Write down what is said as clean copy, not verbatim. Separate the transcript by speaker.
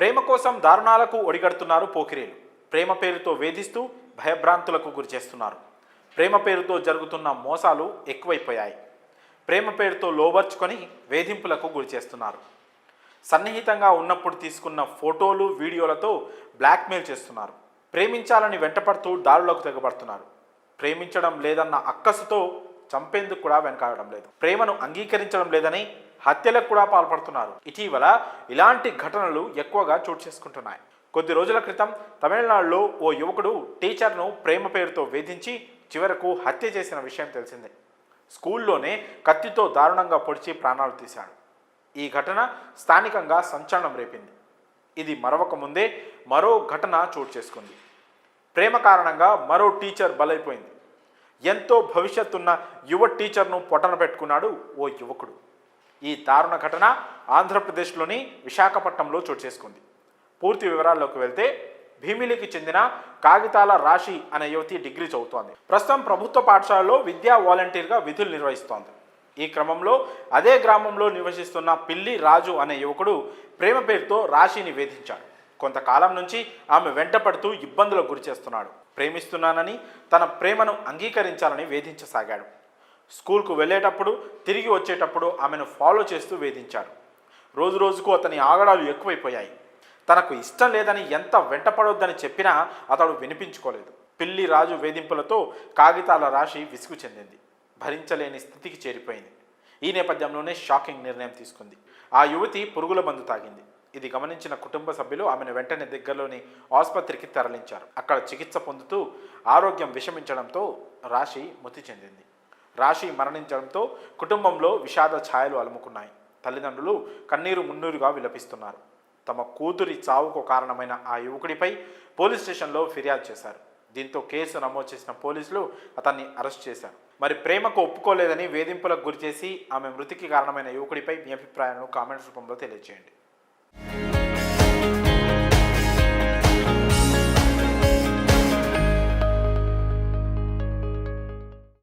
Speaker 1: ప్రేమ కోసం దారుణాలకు ఒడిగడుతున్నారు పోకిరీలు. ప్రేమ పేరుతో వేధిస్తూ భయభ్రాంతులకు గురిచేస్తున్నారు. ప్రేమ పేరుతో జరుగుతున్న మోసాలు ఎక్కువైపోయాయి. ప్రేమ పేరుతో లోబర్చుకొని వేధింపులకు గురిచేస్తున్నారు. సన్నిహితంగా ఉన్నప్పుడు తీసుకున్న ఫోటోలు వీడియోలతో బ్లాక్మెయిల్ చేస్తున్నారు. ప్రేమించాలని వెంటపడుతూ దారులకు తెగబడుతున్నారు. ప్రేమించడం లేదన్న అక్కసుతో చంపేందుకు కూడా వెనకాడడం లేదు. ప్రేమను అంగీకరించడం లేదని హత్యలకు కూడా పాల్పడుతున్నారు. ఇటీవల ఇలాంటి ఘటనలు ఎక్కువగా చోటు చేసుకుంటున్నాయి. కొద్ది రోజుల క్రితం తమిళనాడులో ఓ యువకుడు టీచర్ను ప్రేమ పేరుతో వేధించి చివరకు హత్య చేసిన విషయం తెలిసిందే. స్కూల్లోనే కత్తితో దారుణంగా పొడిచి ప్రాణాలు తీశాడు. ఈ ఘటన స్థానికంగా సంచలనం రేపింది. ఇది మరవక ముందే మరో ఘటన చోటు చేసుకుంది. ప్రేమ కారణంగా మరో టీచర్ బలైపోయింది. ఎంతో భవిష్యత్తున్న యువ టీచర్ను పొట్టన పెట్టుకున్నాడు ఓ యువకుడు. ఈ దారుణ ఘటన ఆంధ్రప్రదేశ్లోని విశాఖపట్నంలో చోటు చేసుకుంది. పూర్తి వివరాల్లోకి వెళ్తే, భీమిలికి చెందిన కాగితాల రాశి అనే యువతి డిగ్రీ చదువుతోంది. ప్రస్తుతం ప్రభుత్వ పాఠశాలలో విద్యా వాలంటీర్గా విధులు నిర్వహిస్తోంది. ఈ క్రమంలో అదే గ్రామంలో నివసిస్తున్న పిల్లి రాజు అనే యువకుడు ప్రేమ పేరుతో రాశిని వేధించాడు. కొంతకాలం నుంచి ఆమె వెంటపడుతూ ఇబ్బందులకు గురి చేస్తున్నాడు. ప్రేమిస్తున్నానని, తన ప్రేమను అంగీకరించాలని వేధించసాగాడు. స్కూల్కు వెళ్ళేటప్పుడు తిరిగి వచ్చేటప్పుడు ఆమెను ఫాలో చేస్తూ వేధించాడు. రోజు రోజుకు అతని ఆగడాలు ఎక్కువైపోయాయి. తనకు ఇష్టం లేదని ఎంత వెంటపడొద్దని చెప్పినా అతడు వినిపించుకోలేదు. పిల్లి రాజు వేధింపులతో కాగితాల రాశి విసుగు చెందింది. భరించలేని స్థితికి చేరిపోయింది. ఈ నేపథ్యంలోనే షాకింగ్ నిర్ణయం తీసుకుంది. ఆ యువతి పురుగుల మందు తాగింది. ఇది గమనించిన కుటుంబ సభ్యులు ఆమెను వెంటనే దగ్గరలోని ఆసుపత్రికి తరలించారు. అక్కడ చికిత్స పొందుతూ ఆరోగ్యం విషమించడంతో రాశి మృతి చెందింది. రాశి మరణించడంతో కుటుంబంలో విషాద ఛాయలు అలుముకున్నాయి. తల్లిదండ్రులు కన్నీరు మున్నీరుగా విలపిస్తున్నారు. తమ కూతురి చావుకు కారణమైన ఆ యువకుడిపై పోలీస్ స్టేషన్లో ఫిర్యాదు చేశారు. దీంతో కేసు నమోదు చేసిన పోలీసులు అతన్ని అరెస్ట్ చేశారు. మరి ప్రేమకు ఒప్పుకోలేదని వేధింపులకు గురిచేసి ఆమె మృతికి కారణమైన యువకుడిపై మీ అభిప్రాయాలను కామెంట్స్ రూపంలో తెలియజేయండి.